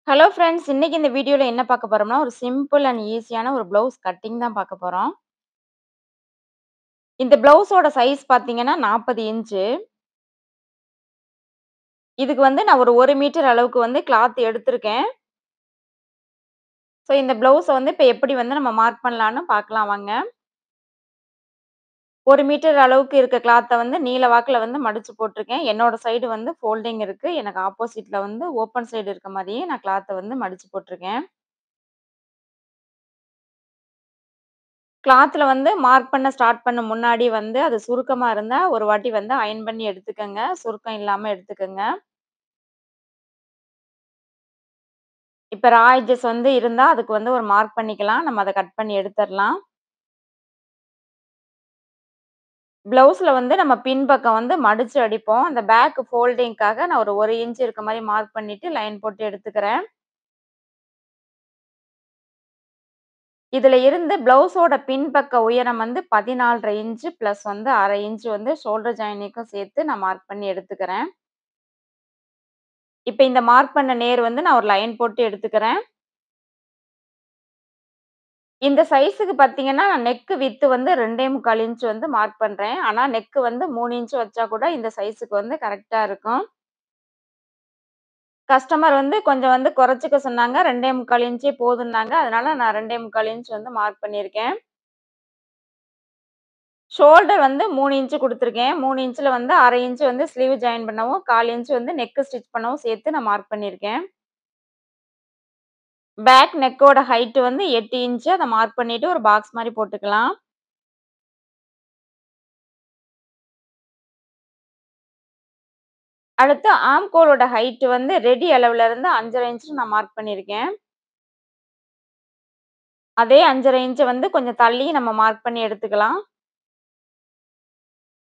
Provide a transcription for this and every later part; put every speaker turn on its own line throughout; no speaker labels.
Hello friends. இன்னைக்கு இந்த வீடியோல என்ன பார்க்க போறோம்னா, ஒரு சிம்பிள் அண்ட் ஈஸியான ஒரு ப்ளவுஸ் கட்டிங் தான் பார்க்க போறோம். இந்த ப்ளவுஸோட சைஸ் பார்த்தீங்கன்னா 40 இன்ச்சு. இதுக்கு வந்து நான் ஒரு 1 மீட்டர் அளவுக்கு வந்து கிளாத் எடுத்திருக்கேன். ஸோ இந்த ப்ளவுஸ வந்து இப்ப எப்படி வந்து நம்ம மார்க் பண்ணலான்னு பார்க்கலாம் வாங்க. 1 மீட்டர் அளவுக்கு இருக்க கிளாத்த வந்து நீள வாக்குல வந்து மடிச்சு போட்டுருக்கேன். என்னோட சைடு வந்து ஃபோல்டிங் இருக்கு. எனக்கு ஆப்போசிட்ல வந்து ஓப்பன் சைடு இருக்க மாரியே நான் கிளாத்த வந்து மடிச்சு போட்டுருக்கேன். கிளாத்ல வந்து மார்க் பண்ண ஸ்டார்ட் பண்ண முன்னாடி வந்து அது சுருக்கமா இருந்தா, ஒரு வாட்டி வந்து அயர்ன் பண்ணி எடுத்துக்கங்க. சுருக்கம் இல்லாம எடுத்துக்கங்க. இப்ப ரா எட்ஜஸ் வந்து இருந்தா, அதுக்கு வந்து ஒரு மார்க் பண்ணிக்கலாம். நம்ம அத கட் பண்ணி எடுத்துறலாம். ப்ளவுஸ்ல வந்து நம்ம பின்பக்கம் வந்து மடிச்சு அடிப்போம். அந்த பேக் ஃபோல்டிங்க்காக நான் ஒரு 1 இன்ச் இருக்க மாரி மார்க் பண்ணிட்டு லைன் போட்டு எடுத்துக்கிறேன். இதுல இருந்து ப்ளவுஸோட பின்பக்க உயரம் வந்து 14 1/2 இன்ச் பிளஸ் வந்து 1/2 இன்ச் வந்து ஷோல்டர் ஜாயினிங்க்கும் சேர்த்து நான் மார்க் பண்ணி எடுத்துக்கிறேன். இப்ப இந்த மார்க் பண்ண நேர் வந்து நான் ஒரு லைன் போட்டு எடுத்துக்கிறேன். இந்த சைஸ்க்கு பார்த்தீங்கன்னா, நான் நெக் விட்த் வந்து 2 1/4 இன்ச் வந்து மார்க் பண்றேன். ஆனா நெக் வந்து 3 இன்ச் வச்சா கூட இந்த சைஸ்க்கு வந்து கரெக்ட்டா இருக்கும். கஸ்டமர் வந்து கொஞ்சம் வந்து குறைச்சுக்க சொன்னாங்க. 2 1/4 இன்ச்சே போதும்னாங்க. அதனால நான் 2 1/4 இன்ச் வந்து மார்க் பண்ணியிருக்கேன். ஷோல்டர் வந்து 3 இன்ச் குடுத்துருக்கேன். 3 இன்ச்ல வந்து 1/2 இன்ச் வந்து ஸ்லீவ் ஜாயின் பண்ணவும், 1/4 இன்ச் வந்து நெக் ஸ்டிச் பண்ணவும் சேர்த்து நான் மார்க் பண்ணியிருக்கேன். பேக் நெக்கோட ஹைட் வந்து 8 இன்ச். அத மார்க் பண்ணிட்டு ஒரு பாக்ஸ் மாரி போட்டுக்கலாம். அடுத்து ஆம்கோலோட ஹைட் வந்து ரெடி அளவுல இருந்து 5 1/2 இன்ச் நான் மார்க் பண்ணியிருக்கேன். அதே 5 1/2 இன்ச் வந்து கொஞ்சம் தள்ளி நம்ம மார்க் பண்ணி எடுத்துக்கலாம்.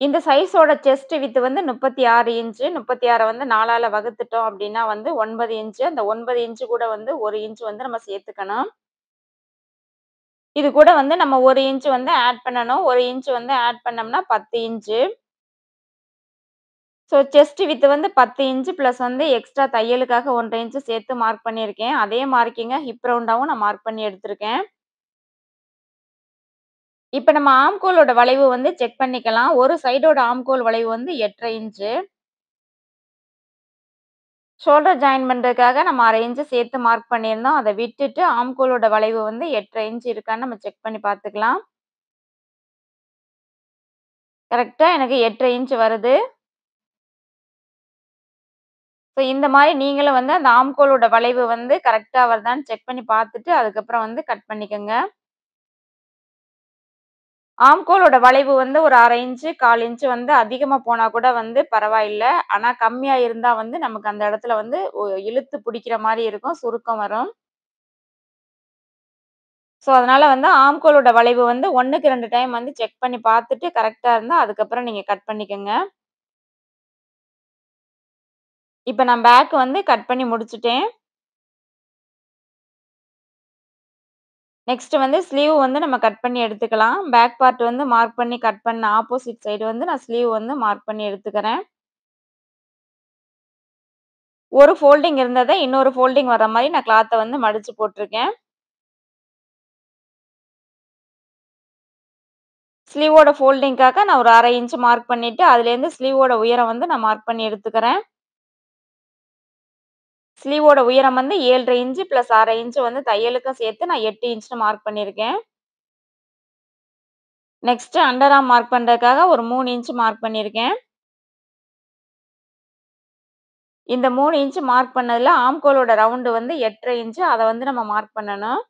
இந்த சைஸோட செஸ்ட் விட்த் வந்து 36 இன்ச். 36 வந்து 4ஆல வகுத்துட்டோம் அப்டின்னா வந்து 9 இன்ச். அந்த 9 இன்ச் கூட வந்து 1 இன்ச் வந்து நம்ம சேர்த்துக்கணும். இது கூட வந்து நம்ம 1 இன்ச் வந்து ஆட் பண்ணணும். 1 இன்ச் வந்து ஆட் பண்ணோம்னா 10 இன்ச். ஸோ செஸ்ட் விட்த் வந்து 10 இன்ச் பிளஸ் வந்து எக்ஸ்ட்ரா தையலுக்காக 1 1/2 இன்ச் சேர்த்து மார்க் பண்ணியிருக்கேன். அதே மார்க்கிங்க ஹிப் ரவுண்டாவும் நான் மார்க் பண்ணி எடுத்திருக்கேன். இப்ப நம்ம ஆம்கோலோட வளைவு வந்து செக் பண்ணிக்கலாம். ஒரு சைடோட ஆம்கோல் வளைவு வந்து 8 1/2 இன்ச். ஷோல்டர் ஜாயின் பண்றதுக்காக நம்ம 1/2 இன்ச் சேர்த்து மார்க் பண்ணியிருந்தோம். அத விட்டுட்டு ஆம்கோலோட வளைவு வந்து 8 1/2 இன்ச் இருக்கான்னு நம்ம செக் பண்ணி பார்த்துக்கலாம். கரெக்ட்டா எனக்கு 8 1/2 இன்ச் வருது. ஸோ இந்த மாரி நீங்களும் வந்து அந்த ஆம்கோலோட வளைவு வந்து கரெக்ட்டா வருதான்னு செக் பண்ணி பார்த்துட்டு, அதுக்கப்புறம் வந்து கட் பண்ணிக்கங்க. ஆம்கோலோட வளைவு வந்து ஒரு 1/2 இன்ச், 1/4 இன்ச் வந்து அதிகமா போனா கூட வந்து பரவாயில்ல. ஆனா கம்மியா இருந்தா வந்து நமக்கு அந்த இடத்துல வந்து இழுத்து பிடிக்கிற மாரி இருக்கும். சுருக்கம் வரும். ஸோ அதனால வந்து ஆம்கோலோட வளைவு வந்து 1க்கு 2 டைம் வந்து செக் பண்ணி பார்த்துட்டு கரெக்ட்டா இருந்தா, அதுக்கப்புறம் நீங்க கட் பண்ணிக்கங்க. இப்ப நான் பேக் வந்து கட் பண்ணி முடிச்சுட்டேன். நெக்ஸ்ட் வந்து ஸ்லீவ் வந்து நம்ம கட் பண்ணி எடுத்துக்கலாம். பேக் பார்ட் வந்து மார்க் பண்ணி கட் பண்ண ஆப்போசிட் சைடு வந்து நான் ஸ்லீவ் வந்து மார்க் பண்ணி எடுத்துக்கிறேன். ஒரு ஃபோல்டிங் இருந்தத இன்னொரு ஃபோல்டிங் வர மாரி நான் கிளாத்த வந்து மடிச்சு போட்டுருக்கேன். ஸ்லீவோட ஃபோல்டிங்க்காக நான் ஒரு 1/2 இன்ச் மார்க் பண்ணிட்டு, அதுலேருந்து ஸ்லீவோட உயரம் வந்து நான் மார்க் பண்ணி எடுத்துக்கிறேன். ஸ்லீவோட உயரம் வந்து 7 1/2 இன்ச் பிளஸ் 1/2 இன்ச் வந்து தையலுக்கும் சேர்த்து நான் 8 இன்ச்னு மார்க் பண்ணியிருக்கேன். நெக்ஸ்ட் அண்டர் ஆர்ம் மார்க் பண்றதுக்காக ஒரு 3 இன்ச் மார்க் பண்ணியிருக்கேன். இந்த 3 இன்ச் மார்க் பண்ணதுல ஆம்கோலோட ரவுண்ட் வந்து 8 1/2 இன்ச். அத வந்து நம்ம மார்க் பண்ணணும்.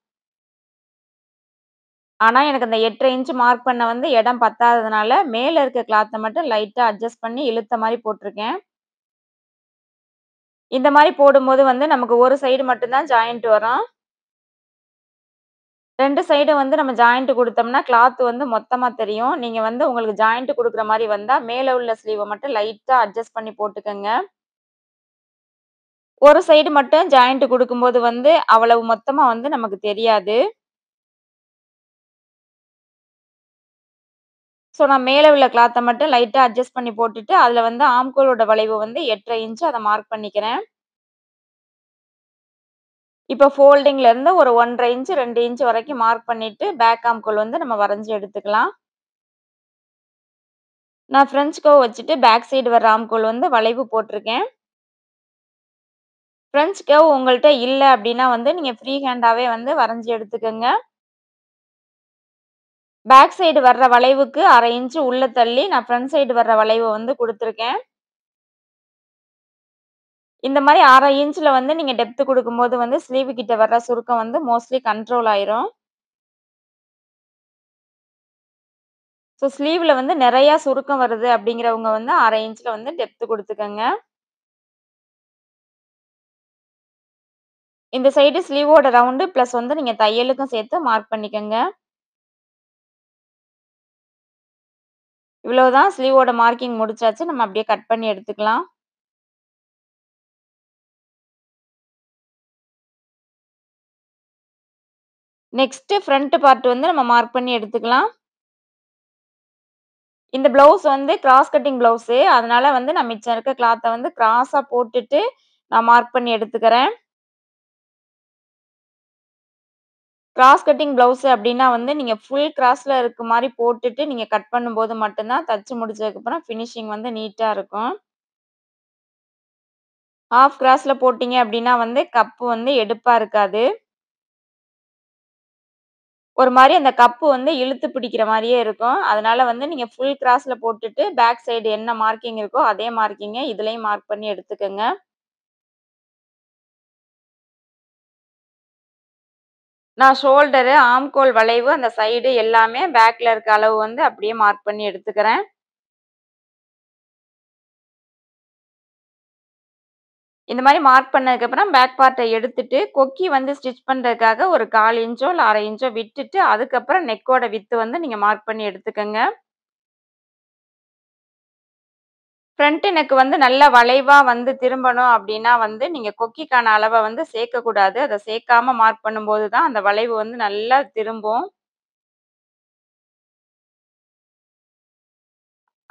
ஆனா எனக்கு அந்த 8 1/2 இன்ச் மார்க் பண்ண வந்து இடம் பத்தாததுனால, மேல இருக்க கிளாத்த மட்டும் லைட்டா அட்ஜஸ்ட் பண்ணி இழுத்த மாரி போட்டுருக்கேன். இந்த மாரி போடும்போது வந்து நமக்கு ஒரு சைடு மட்டும் தான் ஜாயிண்ட் வரும். 2 சைடும் வந்து நம்ம ஜாயிண்ட் குடுத்தோம்னா, கிளாத் வந்து மொத்தமா தெரியும். நீங்க வந்து உங்களுக்கு ஜாயிண்ட் குடுக்குற மாரி வந்தா, மேல உள்ள ஸ்லீவ மட்டும் லைட்டா அட்ஜஸ்ட் பண்ணி போட்டுக்கங்க. ஒரு சைடு மட்டும் ஜாயிண்ட் குடுக்கும்போது வந்து, அவ்வளவு மொத்தமா வந்து நமக்கு தெரியாது. ஸோ, நான் மேல உள்ள கிளாத்த மட்டும் லைட்டா அட்ஜஸ்ட் பண்ணி போட்டுட்டு, அதுல வந்து ஆம்கோலோட வளைவு வந்து 8 1/2 இன்ச் அத மார்க் பண்ணிக்கிறேன். இப்ப ஃபோல்டிங்ல இருந்து ஒரு 1 1/2 இன்ச் 2 இன்ச் வரைக்கும் மார்க் பண்ணிட்டு பேக் ஆம்கோல் வந்து நம்ம வரைஞ்சு எடுத்துக்கலாம். நான் ஃப்ரெஞ்ச் கர்வ் வச்சுட்டு பேக் சைடு வர்ற ஆம்கோல் வந்து வளைவு போட்டிருக்கேன். ஃப்ரெஞ்ச் கர்வ் உங்கள்ட்ட இல்ல அப்டின்னா வந்து நீங்க ஃப்ரீ ஹேண்டாவே வந்து வரைஞ்சு எடுத்துக்கங்க. பேக் சைடு வர்ற வளைவுக்கு 1/2 இன்ச் உள்ள தள்ளி நான் ஃப்ரண்ட் சைடு வர்ற வளைவ வந்து குடுத்துருக்கேன். இந்த மாரி 1/2 இன்ச்ல வந்து நீங்க டெப்த் குடுக்கும்போது வந்து ஸ்லீவ் கிட்ட வர்ற சுருக்கம் வந்து மோஸ்ட்லி கண்ட்ரோல் ஆயிரும். ஸோ ஸ்லீவ்ல வந்து நெறையா சுருக்கம் வருது அப்டிங்கிறவங்க வந்து 1/2 இன்ச்ல வந்து டெப்த் குடுத்துக்கங்க. இந்த சைடு ஸ்லீவோட ரவுண்டு பிளஸ் வந்து நீங்க தையலுக்கும் சேர்த்து மார்க் பண்ணிக்கங்க. இவ்வளவுதான் ஸ்லீவோட மார்க்கிங் முடிச்சாச்சு. நம்ம அப்படியே கட் பண்ணி எடுத்துக்கலாம். நெக்ஸ்ட் ஃப்ரண்ட் பார்ட் வந்து நம்ம மார்க் பண்ணி எடுத்துக்கலாம். இந்த ப்ளவுஸ் வந்து கிராஸ் கட்டிங் ப்ளவுஸு. அதனால வந்து நான் மிச்சம் இருக்க கிளாத்த வந்து கிராஸா போட்டுட்டு நான் மார்க் பண்ணி எடுத்துக்கிறேன். கிராஸ் கட்டிங் ப்ளவுஸ் அப்டின்னா வந்து நீங்க ஃபுல் கிராஸ்ல இருக்க மாரி போட்டுட்டு நீங்க கட் பண்ணும்போது மட்டும் தான் தச்சு முடிச்சதுக்கப்புறம் ஃபினிஷிங் வந்து நீட்டா இருக்கும். ஹாஃப் கிராஸ்ல போட்டீங்க அப்டின்னா வந்து கப்பு வந்து எடுப்பா இருக்காது. ஒரு மாரி அந்த கப்பு வந்து இழுத்து பிடிக்கிற மாரியே இருக்கும். அதனால வந்து நீங்க ஃபுல் கிராஸ்ல போட்டுட்டு பேக் சைடு என்ன மார்க்கிங் இருக்கோ அதே மார்க்கிங்க இதுலயும் மார்க் பண்ணி எடுத்துக்கங்க. நான் ஷோல்டரு, ஆர்ம்கோல் வளைவு, அந்த சைடு எல்லாமே பேக்ல இருக்க அளவு வந்து அப்படியே மார்க் பண்ணி எடுத்துக்கிறேன். இந்த மாரி மார்க் பண்ணதுக்கப்புறம் பேக் பார்ட்ட எடுத்துட்டு, கொக்கி வந்து ஸ்டிச் பண்றதுக்காக ஒரு 1/4 இன்ச்சோ இல்ல 1/2 இன்ச்சோ விட்டுட்டு, அதுக்கப்புறம் நெக்கோட விட்த் வந்து நீங்க மார்க் பண்ணி எடுத்துக்கங்க. ஃப்ரண்ட் நெக் வந்து நல்லா வளைவா வந்து திரும்பணும் அப்டின்னா வந்து, நீங்க கொக்கிக்கான அளவ வந்து சேர்க்கக்கூடாது. அத சேர்க்காம மார்க் பண்ணும்போது தான் அந்த வளைவு வந்து நல்லா திரும்பும்.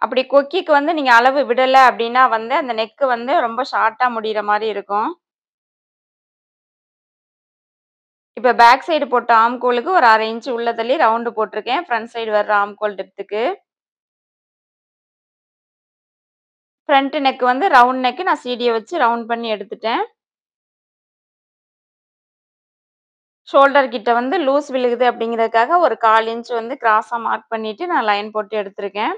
அப்படி கொக்கிக்கு வந்து நீங்க அளவு விடல அப்டின்னா வந்து, அந்த நெக் வந்து ரொம்ப ஷார்ட்டா முடியிற மாரி இருக்கும். இப்ப பேக் சைடு போட்ட ஆர்ம்கோலுக்கு ஒரு 1/2 இன்ச் உள்ள தள்ளி ரவுண்டு போட்டிருக்கேன். ஃப்ரண்ட் சைடு வர்ற ஆர்ம்கோல் டெப்த்துக்கு. ஃப்ரண்ட் நெக் வந்து ரவுண்ட் நெக் நான் சீடிய வச்சு ரவுண்ட் பண்ணி எடுத்துட்டேன். ஷோல்டர் கிட்ட வந்து லூஸ் விழுகுது அப்படிங்கிறதுக்காக ஒரு 1/4 இன்ச் வந்து கிராஸா மார்க் பண்ணிட்டு நான் லைன் போட்டு எடுத்திருக்கேன்.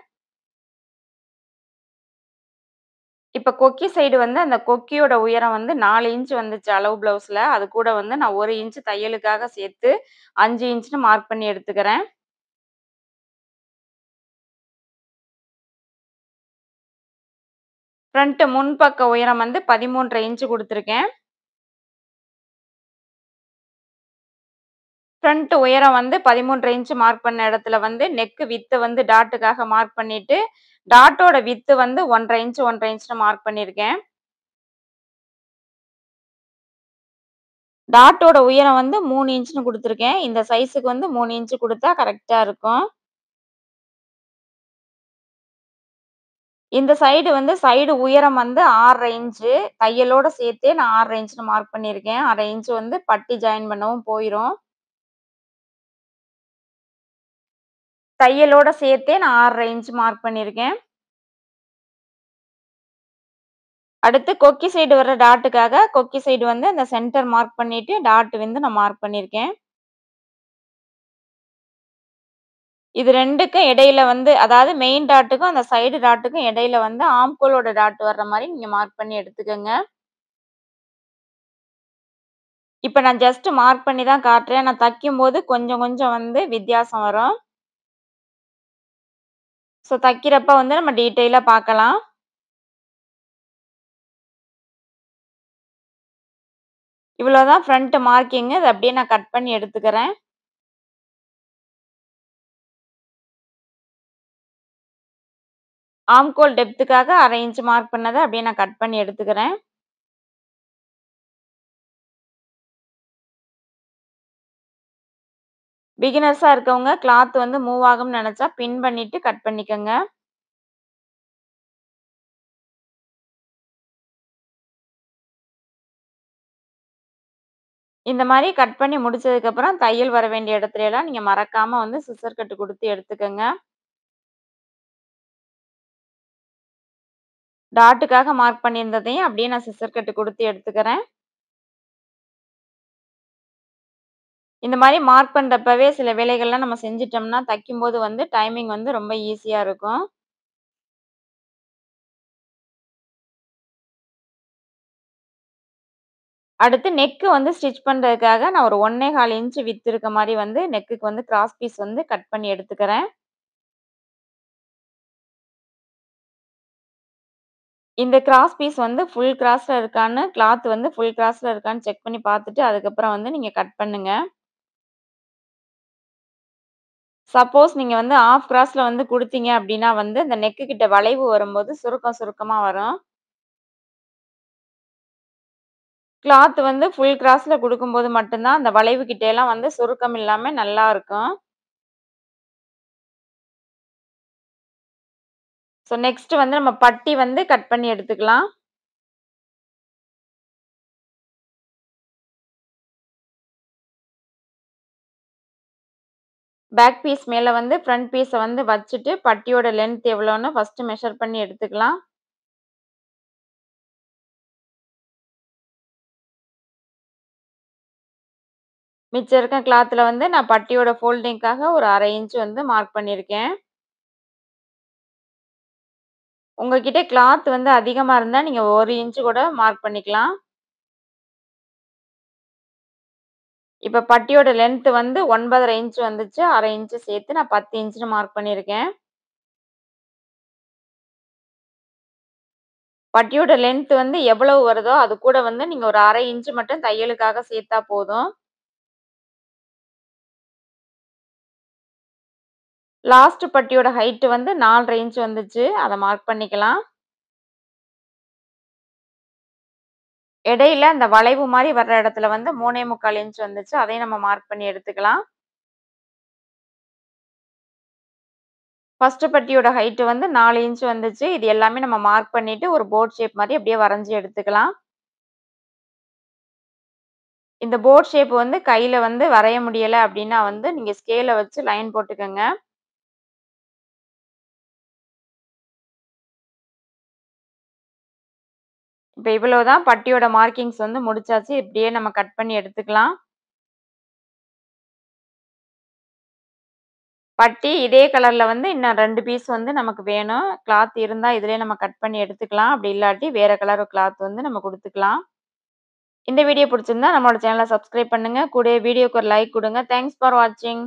இப்ப கொக்கி சைடு வந்து அந்த கொக்கியோட உயரம் வந்து 4 இன்ச் வந்துச்சு அளவு ப்ளவுஸ்ல. அது கூட வந்து நான் 1 இன்ச் தையலுக்காக சேர்த்து 5 இன்ச்ன்னு மார்க் பண்ணி எடுத்துக்கிறேன். ஃப்ரண்ட் முன்பக்க உயரம் வந்து 13 1/2 இன்ச் குடுத்துருக்கேன். ஃப்ரண்ட் உயரம் வந்து 13 1/2 இன்ச் மார்க் பண்ண இடத்துல வந்து நெக் விட்த் வந்து டாட்டுக்காக மார்க் பண்ணிட்டு, டாட்டோட விட்த் வந்து 1 1/2 இன்ச் 1 1/2 இன்ச்ன்னு மார்க் பண்ணியிருக்கேன். டாட்டோட உயரம் வந்து 3 இன்ச்ன்னு குடுத்துருக்கேன். இந்த சைஸுக்கு வந்து 3 இன்ச் குடுத்தா கரெக்ட்டா இருக்கும். இந்த சைடு வந்து சைடு உயரம் வந்து 6 1/2 இன்ச்சு. தையலோட சேர்த்தே நான் 6 1/2 இன்ச்ன்னு மார்க் பண்ணியிருக்கேன். 1/2 இன்ச் வந்து பட்டி ஜாயின் பண்ணவும் போயிரும். தையலோட சேர்த்தே நான் 6 1/2 இன்ச் மார்க் பண்ணியிருக்கேன். அடுத்து கொக்கி சைடு வர்ற டாட்டுக்காக கொக்கி சைடு வந்து அந்த சென்டர் மார்க் பண்ணிட்டு டாட் வந்து நான் மார்க் பண்ணியிருக்கேன். இது 2க்கும் இடையில வந்து அதாவது மெயின் டாட்டுக்கும் அந்த சைடு டாட்டுக்கும் இடையில வந்து ஆம்கோலோட டாட் வர்ற மாரி நீங்க மார்க் பண்ணி எடுத்துக்கங்க. இப்ப நான் ஜஸ்ட் மார்க் பண்ணி தான் காட்டுறேன். நான் தைக்கும்போது கொஞ்சம் கொஞ்சம் வந்து வித்தியாசம் வரும். ஸோ தைக்கிறப்ப வந்து நம்ம டீட்டெயிலா பார்க்கலாம். இவ்வளோதான் ஃப்ரண்ட் மார்க்கிங். இத அப்படியே நான் கட் பண்ணி எடுத்துக்கிறேன். ஆர்ம்கோல் டெப்த்துக்காக 1/2 இன்ச் மார்க் பண்ணத அப்படியே நான் கட் பண்ணி எடுத்துக்கிறேன். பிகினர்ஸா இருக்கவங்க கிளாத் வந்து மூவ் ஆகும்னு நெனச்சா பின் பண்ணிட்டு கட் பண்ணிக்கங்க. இந்த மாரி கட் பண்ணி முடிச்சதுக்கப்புறம், தையல் வர வேண்டிய இடத்துலலாம் நீங்க மறக்காம வந்து சிசர் கட் குடுத்து எடுத்துக்கங்க. டாட்டுக்காக மார்க் பண்ணியிருந்ததையும் அப்படியே நான் சிசர் கட் குடுத்து எடுத்துக்கிறேன். இந்த மாரி மார்க் பண்றப்பவே சில வேலைகள்லாம் நம்ம செஞ்சுட்டோம்னா, தைக்கும்போது வந்து டைமிங் வந்து ரொம்ப ஈஸியா இருக்கும். அடுத்து நெக் வந்து ஸ்டிச் பண்றதுக்காக நான் ஒரு 1 1/4 இன்ச் விட்த் இருக்க மாரி வந்து நெக்குக்கு வந்து கிராஸ் பீஸ் வந்து கட் பண்ணி எடுத்துக்கிறேன். இந்த கிராஸ் பீஸ் வந்து ஃபுல் கிராஸ்ல இருக்கான்னு, கிளாத் வந்து ஃபுல் கிராஸ்ல இருக்கான்னு செக் பண்ணி பார்த்துட்டு, அதுக்கப்புறம் வந்து நீங்க கட் பண்ணுங்க. சப்போஸ் நீங்க வந்து ஹாஃப் கிராஸ்ல வந்து குடுத்தீங்க அப்டின்னா வந்து, இந்த நெக்கு கிட்ட வளைவு வரும்போது சுருக்கம் சுருக்கமா வரும். கிளாத் வந்து ஃபுல் கிராஸ்ல குடுக்கும்போது மட்டும் தான், அந்த வளைவு கிட்டலாம் வந்து சுருக்கம் இல்லாம நல்லா இருக்கும். ஸோ நெக்ஸ்ட் வந்து நம்ம பட்டி வந்து கட் பண்ணி எடுத்துக்கலாம். பேக் பீஸ் மேல வந்து ஃப்ரண்ட் பீஸ வந்து வச்சுட்டு, பட்டியோட லென்த் எவ்வளோன்னு ஃபர்ஸ்ட் மெஷர் பண்ணி எடுத்துக்கலாம். மிச்சம் இருக்க கிளாத்ல வந்து நான் பட்டியோட ஃபோல்டிங்க்காக ஒரு 1/2 இன்ச் வந்து மார்க் பண்ணியிருக்கேன். உங்ககிட்ட கிளாத் வந்து அதிகமா இருந்தா, நீங்க 1 இன்ச் கூட மார்க் பண்ணிக்கலாம். இப்ப பட்டியோட லென்த் வந்து 9 1/2 இன்ச் வந்துச்சு. 1/2 இன்ச் சேர்த்து நான் 10 இன்ச்ன்னு மார்க் பண்ணியிருக்கேன். பட்டியோட லென்த் வந்து எவ்வளவு வருதோ, அது கூட வந்து நீங்க ஒரு 1/2 இன்ச் மட்டும் தையலுக்காக சேர்த்தா போதும். லாஸ்ட் பட்டியோட ஹைட் வந்து 4 1/2 இன்ச் வந்துச்சு. அத மார்க் பண்ணிக்கலாம். இடையில அந்த வளைவு மாரி வர்ற இடத்துல வந்து 3 1/4 இன்ச் வந்துச்சு. அதையும் நம்ம மார்க் பண்ணி எடுத்துக்கலாம். ஃபர்ஸ்ட் பட்டியோட ஹைட் வந்து 4 இன்ச் வந்துச்சு. இது எல்லாமே நம்ம மார்க் பண்ணிட்டு, ஒரு போட் ஷேப் மாரி அப்படியே வரைஞ்சு எடுத்துக்கலாம். இந்த போட் ஷேப் வந்து கையில வந்து வரைய முடியல அப்படின்னா வந்து, நீங்க ஸ்கேல வச்சு லைன் போட்டுக்கங்க. இப்ப இவ்வளவுதான் பட்டியோட மார்க்கிங்ஸ் வந்து முடிச்சாச்சு. இப்படியே நம்ம கட் பண்ணி எடுத்துக்கலாம். பட்டி இதே கலர்ல வந்து இன்னும் 2 பீஸ் வந்து நமக்கு வேணும். கிளாத் இருந்தா இதிலயே நம்ம கட் பண்ணி எடுத்துக்கலாம். அப்படி இல்லாட்டி வேற கலர் கிளாத் வந்து நம்ம குடுத்துக்கலாம். இந்த வீடியோ புடிச்சிருந்தா நம்மளோட சேனல சப்ஸ்கிரைப் பண்ணுங்க. கூடவே வீடியோக்கு ஒரு லைக் குடுங்க. தேங்க்ஸ் ஃபார் வாட்சிங்.